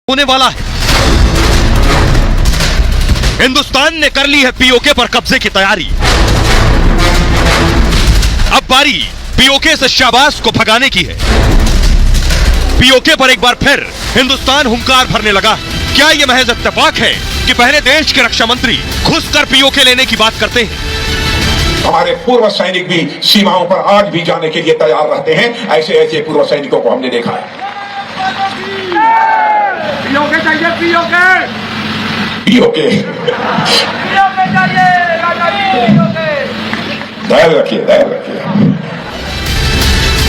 होने वाला है। हिंदुस्तान ने कर ली है पीओके पर कब्जे की तैयारी। अब बारी पीओके से शाहबाज को भगाने की है। पीओके पर एक बार फिर हिंदुस्तान हुंकार भरने लगा है। क्या यह महज इत्तेफाक है कि पहले देश के रक्षा मंत्री घुसकर पीओके लेने की बात करते हैं? हमारे पूर्व सैनिक भी सीमाओं पर आज भी जाने के लिए तैयार रहते हैं। ऐसे ऐसे पूर्व सैनिकों को हमने देखा है। पीओके चाहिए, पीओके पीओके चाहिए, धैर्य रखिए, धैर्य रखिए।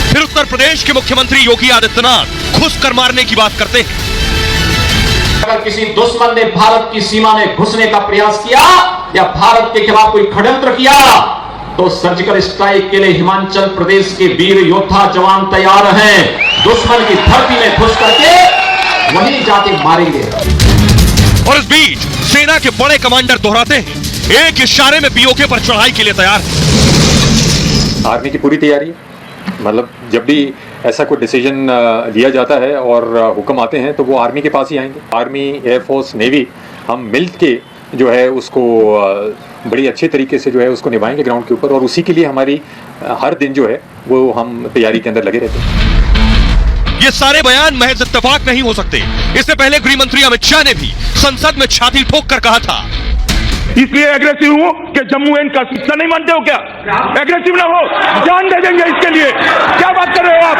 फिर उत्तर प्रदेश के मुख्यमंत्री योगी आदित्यनाथ घुसकर मारने की बात करते हैं। अगर किसी दुश्मन ने भारत की सीमा में घुसने का प्रयास किया या भारत के खिलाफ कोई षड्यंत्र किया तो सर्जिकल स्ट्राइक के लिए हिमाचल प्रदेश के वीर योद्धा जवान तैयार हैं। दुश्मन की धरती में घुस करके वहीं जाके मारेंगे। और इस बीच सेना के बड़े कमांडर दोहराते हैं, एक इशारे में पीओके पर चढ़ाई के लिए तैयार है। आर्मी की पूरी तैयारी है। मतलब जब भी ऐसा कोई डिसीजन लिया जाता है और हुक्म आते हैं तो वो आर्मी के पास ही आएंगे। आर्मी, एयरफोर्स, नेवी हम मिल के जो है उसको बड़ी अच्छे तरीके से जो है उसको निभाएंगे ग्राउंड के ऊपर। और उसी के लिए हमारी हर दिन जो है वो हम तैयारी के अंदर लगे रहते हैं। ये सारे बयान महज इत्तेफाक नहीं हो सकते। इससे पहले गृह मंत्री अमित शाह ने भी संसद में छाती ठोक कर कहा था, इसलिए एग्रेसिव हूं कि जम्मू एंड कश्मीर से नहीं मानते हो क्या? एग्रेसिव ना हो, जान दे देंगे इसके लिए। क्या बात कर रहे हो आप?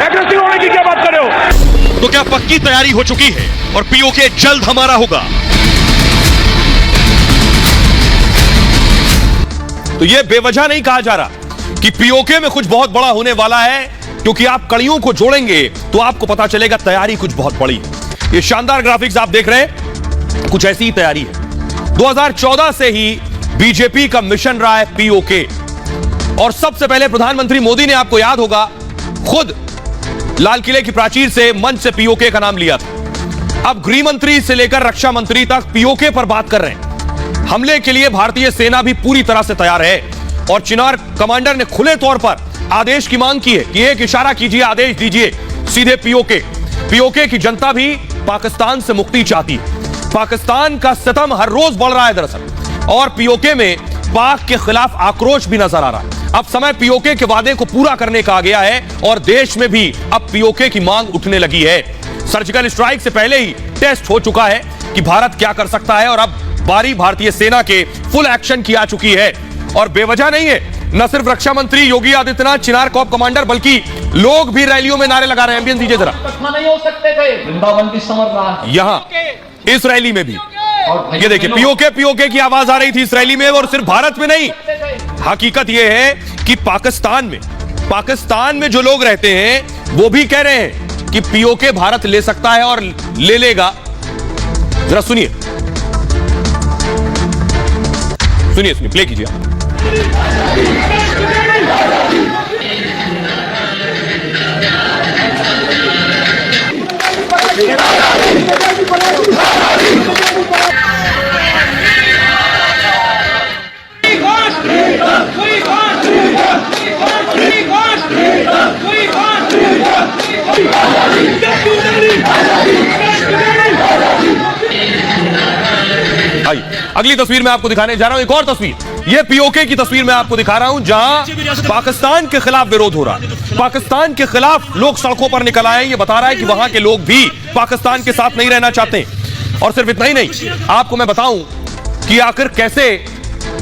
एग्रेसिव होने की क्या बात कर रहे हो? तो क्या पक्की तैयारी हो चुकी है और पीओके जल्द हमारा होगा? तो यह बेवजह नहीं कहा जा रहा कि पीओके में कुछ बहुत बड़ा होने वाला है, क्योंकि आप कड़ियों को जोड़ेंगे तो आपको पता चलेगा तैयारी कुछ बहुत बड़ी है। ये शानदार ग्राफिक्स आप देख रहे हैं, कुछ ऐसी ही तैयारी है। 2014 से ही बीजेपी का मिशन रहा है पीओके। और सबसे पहले प्रधानमंत्री मोदी ने, आपको याद होगा, खुद लाल किले की प्राचीर से मंच से पीओके का नाम लिया था। अब गृह मंत्री से लेकर रक्षा मंत्री तक पीओके पर बात कर रहे हैं। हमले के लिए भारतीय सेना भी पूरी तरह से तैयार है। और चिनार कमांडर ने खुले तौर पर आदेश की मांग की है कि एक इशारा कीजिए, आदेश दीजिए सीधे पीओके। पीओके की जनता भी पाकिस्तान से मुक्ति चाहती है। पाकिस्तान का सितम हर रोज बढ़ रहा है दरअसल, और पीओके में पाक के खिलाफ आक्रोश भी नजर आ रहा है। अब समय पीओके के वादे को पूरा करने का आ गया है और देश में भी अब पीओके की मांग उठने लगी है। सर्जिकल स्ट्राइक से पहले ही टेस्ट हो चुका है कि भारत क्या कर सकता है, और अब बारी भारतीय सेना के फुल एक्शन की आ चुकी है। और बेवजह नहीं है, न सिर्फ रक्षा मंत्री योगी आदित्यनाथ, चिनार कॉर्प कमांडर, बल्कि लोग भी रैलियों में नारे लगा रहे हैं। एम्बियंस दीजिए जरा। नहीं हो सकते थे, वृंदावन की समझ रहा है। यहां इस रैली में भी ये देखिए पीओके पीओके की आवाज आ रही थी इस रैली में। और सिर्फ भारत में नहीं, हकीकत यह है कि पाकिस्तान में जो लोग रहते हैं वो भी कह रहे हैं कि पीओके भारत ले सकता है और ले लेगा। जरा सुनिए सुनिए सुनिए, प्ले कीजिए। अगली तस्वीर मैं आपको दिखाने जा रहा हूं, एक और तस्वीर। यह पीओके की तस्वीर मैं आपको दिखा रहा हूं जहां पाकिस्तान के खिलाफ विरोध हो रहा है। पाकिस्तान के खिलाफ लोग सड़कों पर निकल आए। यह बता रहा है कि वहां के लोग भी पाकिस्तान के साथ नहीं रहना चाहते। और सिर्फ इतना ही नहीं, आपको मैं बताऊं कि आखिर कैसे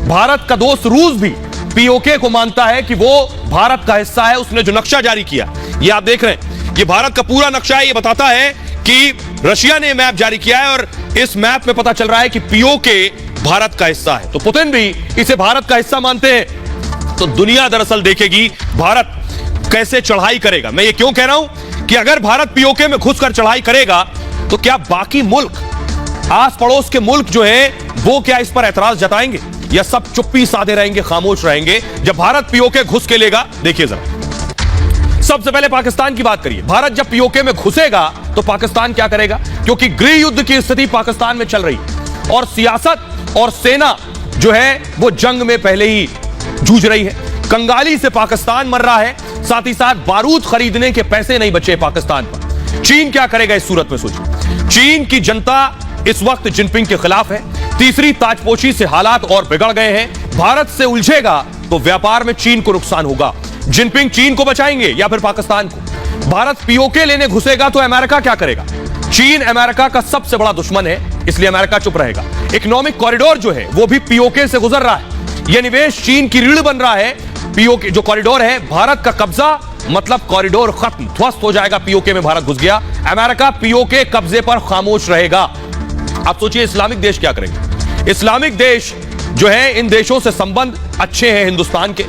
भारत का दोस्त रूस भी पीओके को मानता है कि वो भारत का हिस्सा है। उसने जो नक्शा जारी किया, ये आप देख रहे हैं, ये भारत का पूरा नक्शा है। ये बताता है कि रशिया ने मैप जारी किया है और इस मैप में पता चल रहा है कि पीओके भारत का हिस्सा है। तो पुतिन भी इसे भारत का हिस्सा मानते हैं। तो दुनिया दरअसल देखेगी भारत कैसे चढ़ाई करेगा। मैं ये क्यों कह रहा हूं कि अगर भारत पीओके में घुसकर चढ़ाई करेगा तो क्या बाकी मुल्क, आस पड़ोस के मुल्क जो है, वो क्या इस पर एतराज जताएंगे या सब चुप्पी साधे रहेंगे, खामोश रहेंगे जब भारत पीओके घुस के लेगा? देखिए जरा, सबसे पहले पाकिस्तान की बात करिए। भारत जब पीओके में घुसेगा तो पाकिस्तान क्या करेगा? क्योंकि गृह युद्ध की स्थिति पाकिस्तान में चल रही है और सियासत और सेना जो है वो जंग में पहले ही जूझ रही है। कंगाली से पाकिस्तान मर रहा है, साथ ही साथ बारूद खरीदने के पैसे नहीं बचे पाकिस्तान पर। चीन क्या करेगा इस सूरत में? सोचिए। चीन की जनता इस वक्त जिनपिंग के खिलाफ है। तीसरी ताजपोशी से हालात और बिगड़ गए हैं। भारत से उलझेगा तो व्यापार में चीन को नुकसान होगा। जिनपिंग चीन को बचाएंगे या फिर पाकिस्तान को? भारत पीओके लेने घुसेगा तो अमेरिका क्या करेगा? चीन अमेरिका का सबसे बड़ा दुश्मन है, इसलिए अमेरिका चुप रहेगा। इकोनॉमिक कॉरिडोर जो है वो भी पीओके से गुजर रहा है। यह निवेश चीन की रीढ़ बन रहा है। पीओके जो कॉरिडोर है, भारत का कब्जा मतलब कॉरिडोर खत्म, ध्वस्त हो जाएगा। पीओके में भारत घुस गया, अमेरिका पीओके कब्जे पर खामोश रहेगा। आप सोचिए इस्लामिक देश क्या करेंगे? इस्लामिक देश जो है, इन देशों से संबंध अच्छे हैं हिंदुस्तान के।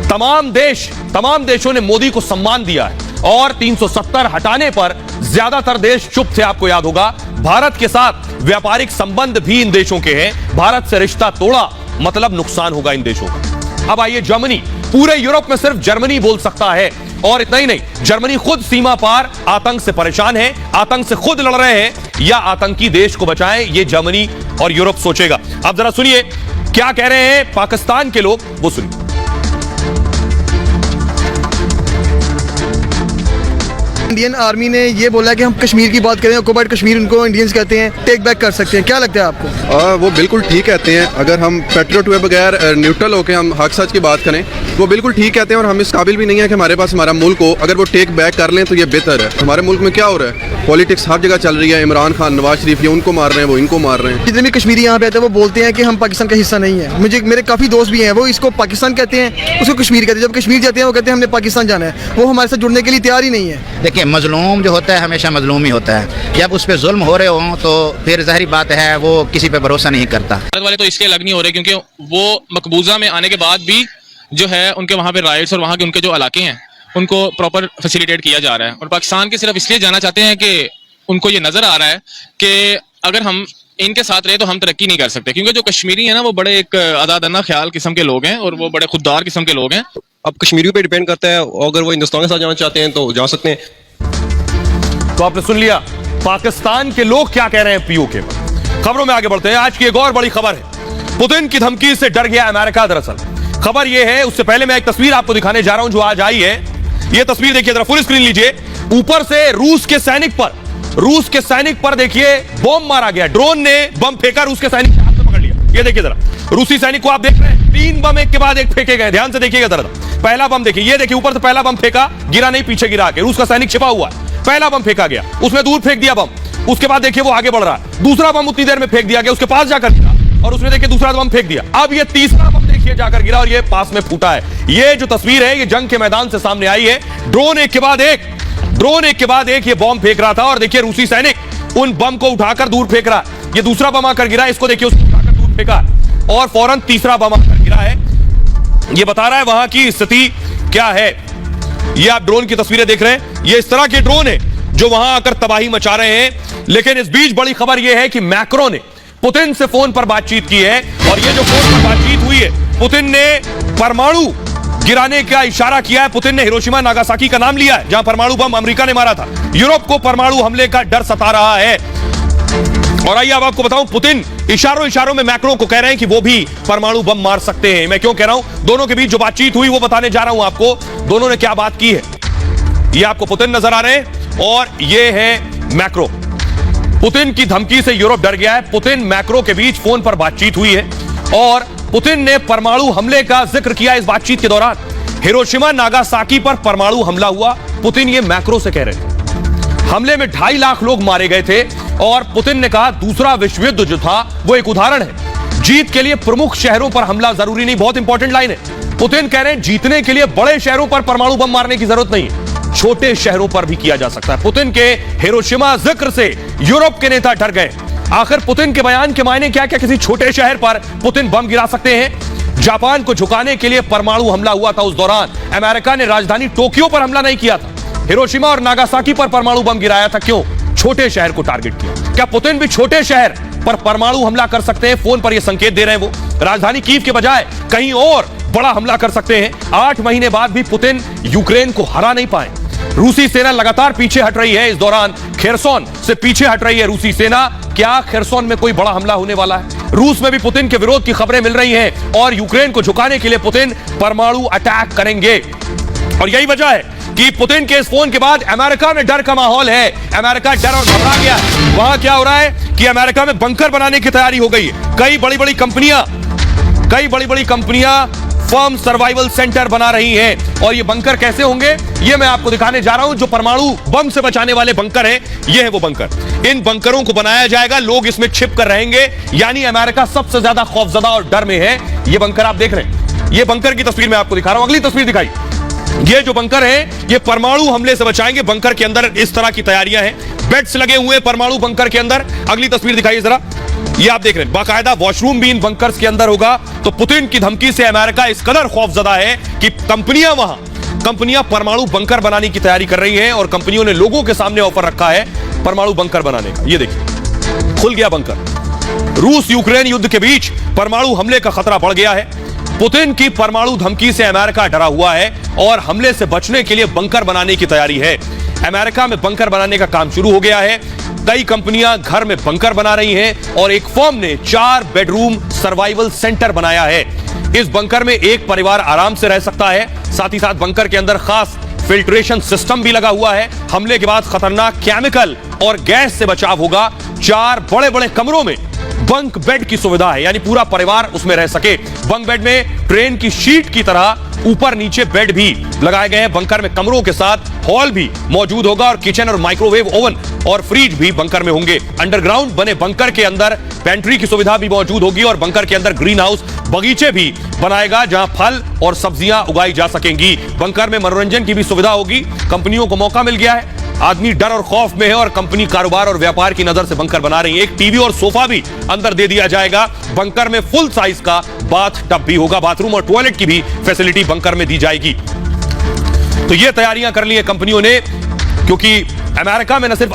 तमाम देशों ने मोदी को सम्मान दिया है और 370 हटाने पर ज्यादातर देश चुप थे। आपको याद होगा, भारत के साथ व्यापारिक संबंध भी इन देशों के हैं। भारत से रिश्ता तोड़ा मतलब नुकसान होगा इन देशों का। अब आइए जर्मनी, पूरे यूरोप में सिर्फ जर्मनी बोल सकता है, और इतना ही नहीं, जर्मनी खुद सीमा पार आतंक से परेशान है, आतंक से खुद लड़ रहे हैं, या आतंकी देश को बचाएं, ये जर्मनी और यूरोप सोचेगा। अब जरा सुनिए क्या कह रहे हैं पाकिस्तान के लोग, वो सुनिए। इंडियन आर्मी ने ये बोला कि हम कश्मीर की बात करें, ऑक्युपाइड कश्मीर उनको इंडियंस कहते हैं, टेक बैक कर सकते हैं। क्या लगता है आपको? वो बिल्कुल ठीक कहते हैं। अगर हम पेट्रियट हुए बगैर न्यूट्रल होकर हम हक सच की बात करें, वो बिल्कुल ठीक कहते हैं। और हम इस काबिल भी नहीं है कि हमारे पास हमारा मुल्क हो। अगर वो टेक बैक कर लें तो ये बेहतर है। हमारे मुल्क में क्या हो रहा है, पॉलिटिक्स हर जगह चल रही है। इमरान खान, नवाज शरीफ, ये उनको मार रहे हैं, वो इनको मार रहे हैं। जितने भी कश्मीरी यहाँ पे आते हैं वो बोलते हैं कि हम पाकिस्तान का हिस्सा नहीं है। मेरे काफ़ी दोस्त भी हैं, वो इसको पाकिस्तान कहते हैं, उसको कश्मीर कहते हैं। जब कश्मीर जाते हैं वो कहते हैं हमने पाकिस्तान जाना है। वो हमारे साथ जुड़ने के लिए तैयार ही नहीं है। देखिए, मजलूम जो होता है हमेशा मजलूम ही होता है। जब उस पर जुल्म हो रहे हों तो फिर जाहिर बात है वो किसी पे भरोसा नहीं करता। भारत वाले तो इसलिए अलग नहीं हो रहे क्योंकि वो मकबूजा में आने के बाद भी जो है उनके वहाँ पे राइट्स और वहाँ के उनके जो इलाके हैं उनको प्रॉपर फैसिलिटेट किया जा रहा है। और पाकिस्तान के सिर्फ इसलिए जाना चाहते हैं कि उनको ये नजर आ रहा है कि अगर हम इनके साथ रहे तो हम तरक्की नहीं कर सकते, क्योंकि जो कश्मीरी है ना वो बड़े एक आजादाना ख्याल किस्म के लोग हैं और वो बड़े खुददार किस्म के लोग हैं। अब कश्मीरियों पे डिपेंड करता है, अगर वो हिंदुस्तान के साथ जाना चाहते हैं तो जा सकते हैं। तो आपने सुन लिया पाकिस्तान के लोग क्या कह रहे हैं पीओके पर। खबरों में आगे बढ़ते हैं। आज की एक और बड़ी खबर है, पुतिन की धमकी से डर गया अमेरिका। दरअसल खबर यह है, उससे पहले मैं एक तस्वीर आपको दिखाने जा रहा हूं जो आज आई है। यह तस्वीर देखिए, जरा फुल स्क्रीन लीजिए। ऊपर से रूस के सैनिक पर देखिए बम मारा गया। ड्रोन ने बम फेंका, रूस के सैनिक के हाथ में पकड़ लिया। ये देखिए जरा, रूसी सैनिक को आप देख रहे हैं, 3 बम एक के बाद एक फेंके गए। ध्यान से देखिएगा जरा। पहला बम देखिए, ये देखिए ऊपर से पहला बम फेंका, गिरा नहीं, पीछे गिरा के। रूस का सैनिक छिपा हुआ है। पहला बम फेंका गया, उसने दूर फेंक दिया बम। उसके बाद देखिए वो आगे बढ़ रहा है। दूसरा बम उतनी देर में फेंक दिया गया, उसके पास जाकर गिरा, और उसने देखिए दूसरा बम फेंक दिया। अब ये तीसरा बम देखिए जाकर गिरा और ये पास में फूटा है। ये जो तस्वीर है ये जंग के मैदान से सामने आई है। ड्रोन एक के बाद एक ये बम फेंक रहा था, और देखिए रूसी सैनिक उन बम को उठाकर दूर फेंक रहा है। ये दूसरा बम आकर गिरा, इसको देखिए उसको उठाकर दूर फेंका, और फौरन तीसरा बम आकर गिरा है। ये बता रहा है वहां की स्थिति क्या है। ये आप ड्रोन की तस्वीरें देख रहे हैं, ये इस तरह के ड्रोन है जो वहां आकर तबाही मचा रहे हैं। लेकिन इस बीच बड़ी खबर यह है कि मैक्रो ने पुतिन से फोन पर बातचीत की है, और ये जो फोन पर बातचीत हुई है, पुतिन ने परमाणु गिराने का इशारा किया है। पुतिन ने हिरोशिमा नागासाकी का नाम लिया है, जहां परमाणु बम अमेरिका ने मारा था। यूरोप को परमाणु हमले का डर सता रहा है। और आइए अब आपको बताऊं, पुतिन इशारों में मैक्रो को कह रहे हैं कि वो भी परमाणु बम मार सकते हैं। मैं क्यों कह रहा हूं, दोनों के बीच जो बातचीत हुई वो बताने जा रहा हूं आपको। दोनों ने क्या बात की है, ये आपको पुतिन नजर आ रहे हैं, और ये है मैक्रो। पुतिन की धमकी से यूरोप डर गया है। पुतिन मैक्रो के बीच फोन पर बातचीत हुई है, और पुतिन ने परमाणु हमले का जिक्र किया इस बातचीत के दौरान। हिरोशिमा नागासाकी पर परमाणु हमला हुआ, पुतिन ये मैक्रो से कह रहे थे। हमले में 2.5 लाख लोग मारे गए थे, और पुतिन ने कहा दूसरा विश्व युद्ध जो था वो एक उदाहरण है। जीत के लिए प्रमुख शहरों पर हमला जरूरी नहीं। बहुत इंपॉर्टेंट लाइन है। पुतिन कह रहे हैं जीतने के लिए बड़े शहरों पर परमाणु बम मारने की जरूरत नहीं है, छोटे शहरों पर भी किया जा सकता है। पुतिन के हिरोशिमा जिक्र से यूरोप के नेता डर गए। आखिर पुतिन के बयान के मायने क्या? किसी छोटे शहर पर पुतिन बम गिरा सकते हैं? जापान को झुकाने के लिए परमाणु हमला हुआ था, उस दौरान अमेरिका ने राजधानी टोक्यो पर हमला नहीं किया था, हिरोशिमा और नागासाकी पर परमाणु बम गिराया था। क्यों? छोटे शहर को टारगेट किया। क्या पुतिन भी छोटे शहर पर परमाणु हमला कर सकते हैं? फोन पर यह संकेत दे रहे हैं वो। राजधानी कीव के बजाय कहीं और बड़ा हमला कर सकते हैं। 8 महीने बाद भी पुतिन यूक्रेन को हरा नहीं पाए। रूसी सेना लगातार पीछे हट रही है। इस दौरान खेरसोन से पीछे हट रही है रूसी सेना। क्या खेरसोन में कोई बड़ा हमला होने वाला है? रूस में भी पुतिन के विरोध की खबरें मिल रही हैं, और यूक्रेन को झुकाने के लिए पुतिन परमाणु अटैक करेंगे। और यही वजह है कि पुतिन के इस फोन के बाद अमेरिका में डर का माहौल है, अमेरिका डर और घबरा गया। वहां क्या हो रहा है कि अमेरिका में बंकर बनाने की तैयारी हो गई है। कई बड़ी बड़ी कंपनियां फर्म सर्वाइवल सेंटर बना रही हैं। और ये बंकर कैसे होंगे ये मैं आपको दिखाने जा रहा हूं। जो परमाणु बम से बचाने वाले बंकर हैं, ये है वो बंकर। इन बंकरों को बनाया जाएगा, लोग इसमें छिप कर रहेंगे, यानी अमेरिका सबसे ज्यादा खौफजदा और डर में है। ये बंकर आप देख रहे हैं, ये बंकर की तस्वीर मैं आपको दिखा रहा हूं। अगली तस्वीर दिखाई, ये जो बंकर है ये परमाणु हमले से बचाएंगे। बंकर के अंदर इस तरह की तैयारियां हैं, बेड्स लगे हुए परमाणु बंकर के अंदर। अगली तस्वीर दिखाइए जरा, ये आप देख रहे हैं बाकायदा वॉशरूम भी इन बंकर्स के अंदर होगा। तो पुतिन की धमकी से अमेरिका इस कदर खौफजदा है कि कंपनियां परमाणु बंकर बनाने की तैयारी कर रही हैं और कंपनियों ने लोगों के सामने ऑफर रखा है परमाणु बंकर बनाने का। ये देखिए खुल गया बंकर। रूस यूक्रेन युद्ध के बीच परमाणु हमले का खतरा बढ़ गया है। पुतिन की परमाणु धमकी से अमेरिका डरा हुआ है और हमले से बचने के लिए बंकर बनाने की तैयारी है। अमेरिका में बंकर बनाने का काम शुरू हो गया है। कई कंपनियां घर में बंकर बना रही हैं और एक फर्म ने 4 बेडरूम सर्वाइवल सेंटर बनाया है। इस बंकर में एक परिवार आराम से रह सकता है। साथ ही साथ बंकर के अंदर खास फिल्ट्रेशन सिस्टम भी लगा हुआ है। हमले के बाद खतरनाक केमिकल और गैस से बचाव होगा। 4 बड़े बड़े कमरों में बंक बेड की सुविधा है, यानी पूरा परिवार उसमें रह सके। बंक बेड में ट्रेन की शीट की तरह ऊपर नीचे बेड भी लगाए गए हैं। बंकर में कमरों के साथ हॉल भी मौजूद होगा और किचन और माइक्रोवेव ओवन और फ्रिज भी बंकर में होंगे। अंडरग्राउंड बने बंकर के अंदर पेंट्री की सुविधा भी मौजूद होगी और बंकर के अंदर ग्रीन हाउस बगीचे भी बनाएगा जहां फल और सब्जियां उगाई जा सकेंगी। बंकर में मनोरंजन की भी सुविधा होगी। कंपनियों को मौका मिल गया है, आदमी डर और खौफ में है और कंपनी कारोबार और व्यापार की नजर से बंकर बना रही है। एक टीवी और सोफा भी अंदर दे दिया जाएगा। बंकर में फुल साइज का बाथ टब भी होगा, बाथरूम और टॉयलेट की भी फैसिलिटी बंकर में दी जाएगी। तो ये तैयारियां कर ली है कंपनियों ने, क्योंकि अमेरिका में न सिर्फ